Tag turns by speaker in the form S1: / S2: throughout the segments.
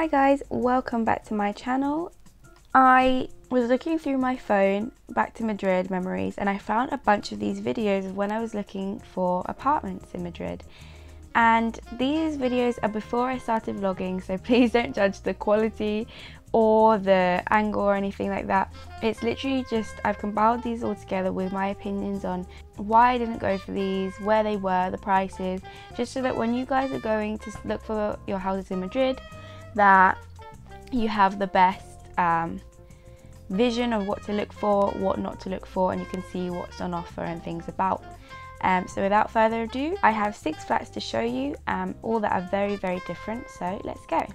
S1: Hi guys, welcome back to my channel. I was looking through my phone back to Madrid memories and I found a bunch of these videos of when I was looking for apartments in Madrid. And these videos are before I started vlogging, so please don't judge the quality or the angle or anything like that. It's literally just I've compiled these all together with my opinions on why I didn't go for these, where they were, the prices, just so that when you guys are going to look for your houses in Madrid, that you have the best vision of what to look for, what not to look for, and you can see what's on offer and things about. So without further ado, I have 6 flats to show you, all that are very, very different, so let's go.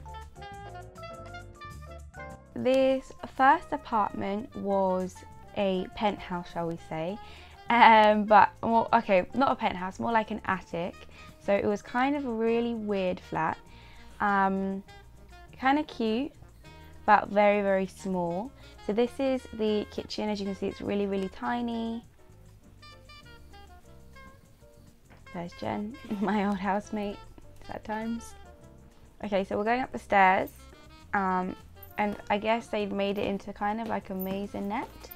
S1: This first apartment was a penthouse, shall we say, but more, okay, not a penthouse, more like an attic. So it was kind of a really weird flat, kind of cute, but very, very small. So this is the kitchen. As you can see, it's really, really tiny. There's Jen, my old housemate, sad times. Okay, so we're going up the stairs, and I guess they've made it into kind of like a maisonette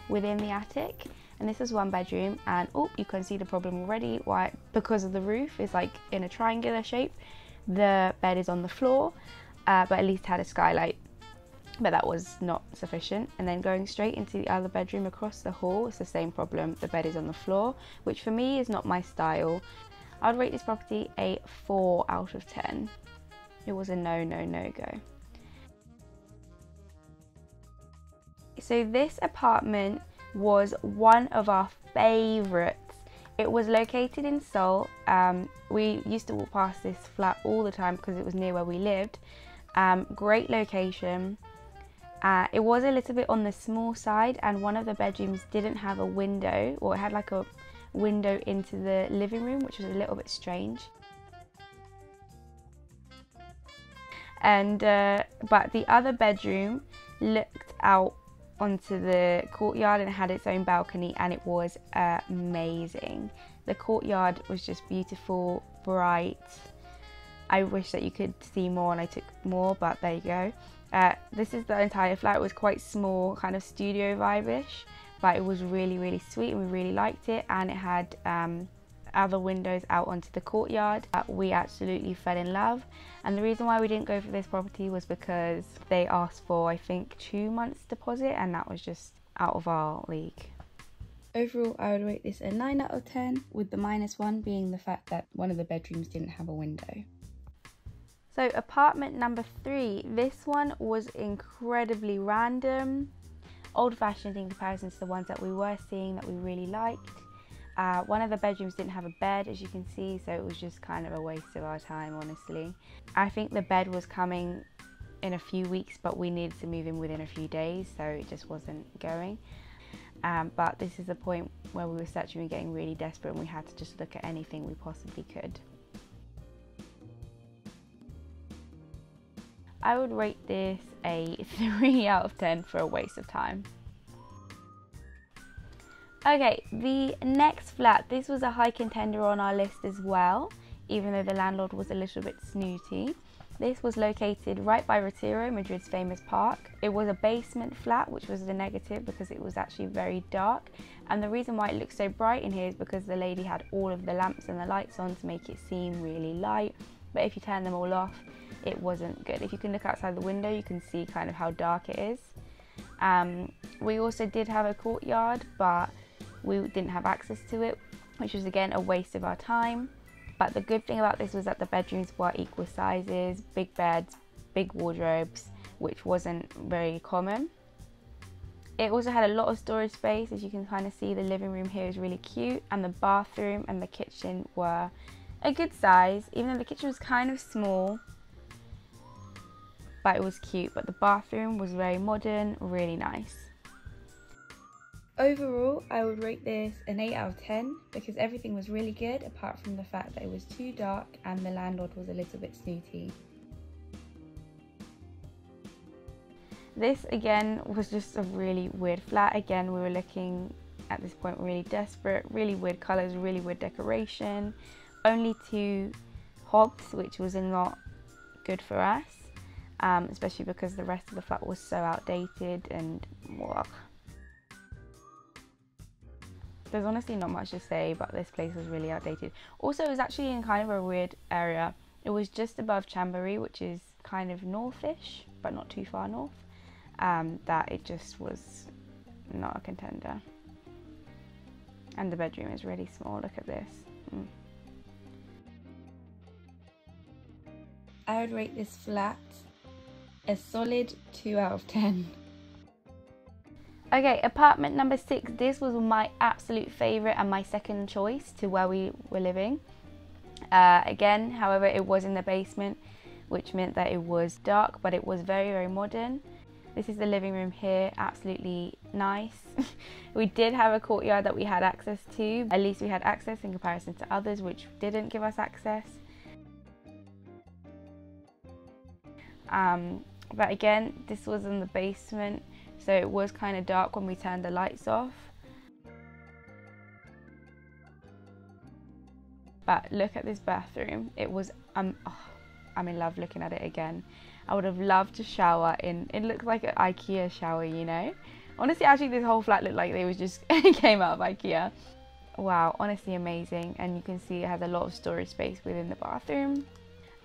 S1: within the attic. And this is 1 bedroom, and oh, you can see the problem already. Why? Because of the roof is like in a triangular shape. The bed is on the floor, but at least had a skylight. But that was not sufficient. And then going straight into the other bedroom across the hall, it's the same problem. The bed is on the floor, which for me is not my style. I would rate this property a 4 out of 10. It was a no go. So this apartment was one of our favourites. It was located in Seoul. We used to walk past this flat all the time because it was near where we lived. Great location. It was a little bit on the small side, and one of the bedrooms didn't have a window, or it had like a window into the living room, which was a little bit strange. And but the other bedroom looked out onto the courtyard and had its own balcony, and it was amazing. The courtyard was just beautiful, bright. I wish that you could see more, and I took more, but there you go. This is the entire flat. It was quite small, kind of studio vibe-ish, but it was really, really sweet and we really liked it, and it had other windows out onto the courtyard. We absolutely fell in love, and the reason why we didn't go for this property was because they asked for, I think, 2 months deposit, and that was just out of our league. Overall, I would rate this a 9 out of 10, with the -1 being the fact that one of the bedrooms didn't have a window. So apartment number 3, this one was incredibly random, old-fashioned in comparison to the ones that we were seeing that we really liked. One of the bedrooms didn't have a bed, as you can see, so it was just kind of a waste of our time, honestly. I think the bed was coming in a few weeks, but we needed to move in within a few days, so it just wasn't going. But this is the point where we were searching and getting really desperate, and we had to just look at anything we possibly could. I would rate this a 3 out of 10 for a waste of time. Okay, the next flat, this was a high contender on our list as well, even though the landlord was a little bit snooty. This was located right by Retiro, Madrid's famous park. It was a basement flat, which was the negative because it was actually very dark. And the reason why it looks so bright in here is because the lady had all of the lamps and the lights on to make it seem really light. But if you turn them all off, it wasn't good. If you can look outside the window, you can see kind of how dark it is. We also did have a courtyard, but we didn't have access to it, which was again a waste of our time. But the good thing about this was that the bedrooms were equal sizes, big beds, big wardrobes, which wasn't very common. It also had a lot of storage space. As you can kind of see, the living room here is really cute, and the bathroom and the kitchen were a good size, even though the kitchen was kind of small, but it was cute. But the bathroom was very modern, really nice. Overall, I would rate this an 8 out of 10 because everything was really good apart from the fact that it was too dark and the landlord was a little bit snooty. This again was just a really weird flat. Again, we were looking at this point really desperate, really weird colours, really weird decoration. Only 2 hobs, which was not good for us. especially because the rest of the flat was so outdated and ugh. There's honestly not much to say, but this place was really outdated. Also, it was actually in kind of a weird area. It was just above Chambéry, which is kind of northish, but not too far north. That it just was not a contender. And the bedroom is really small. Look at this. I would rate this flat a solid 2 out of 10. Okay, apartment number 6. This was my absolute favourite and my second choice to where we were living. Again, however, it was in the basement, which meant that it was dark, but it was very, very modern. This is the living room here, absolutely nice. We did have a courtyard that we had access to. At least we had access in comparison to others which didn't give us access. But again, this was in the basement, so it was kind of dark when we turned the lights off. But look at this bathroom. It was, I'm in love looking at it again. I would have loved to shower in, it looks like an IKEA shower, you know? Honestly, actually this whole flat looked like they was just came out of IKEA. Wow, honestly amazing. And you can see it has a lot of storage space within the bathroom.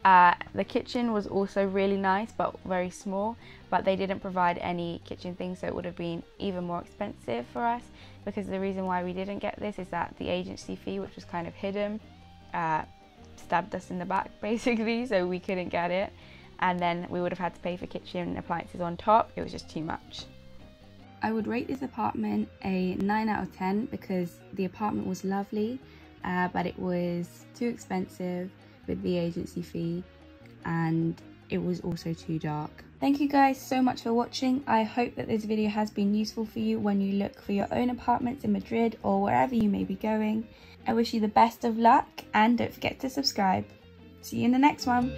S1: The kitchen was also really nice, but very small, but they didn't provide any kitchen things, so it would have been even more expensive for us, because the reason why we didn't get this is that the agency fee, which was kind of hidden, stabbed us in the back basically, so we couldn't get it, and then we would have had to pay for kitchen appliances on top. It was just too much. I would rate this apartment a 9 out of 10 because the apartment was lovely, but it was too expensive with the agency fee, and it was also too dark. Thank you guys so much for watching. I hope that this video has been useful for you when you look for your own apartments in Madrid or wherever you may be going. I wish you the best of luck, and don't forget to subscribe. See you in the next one.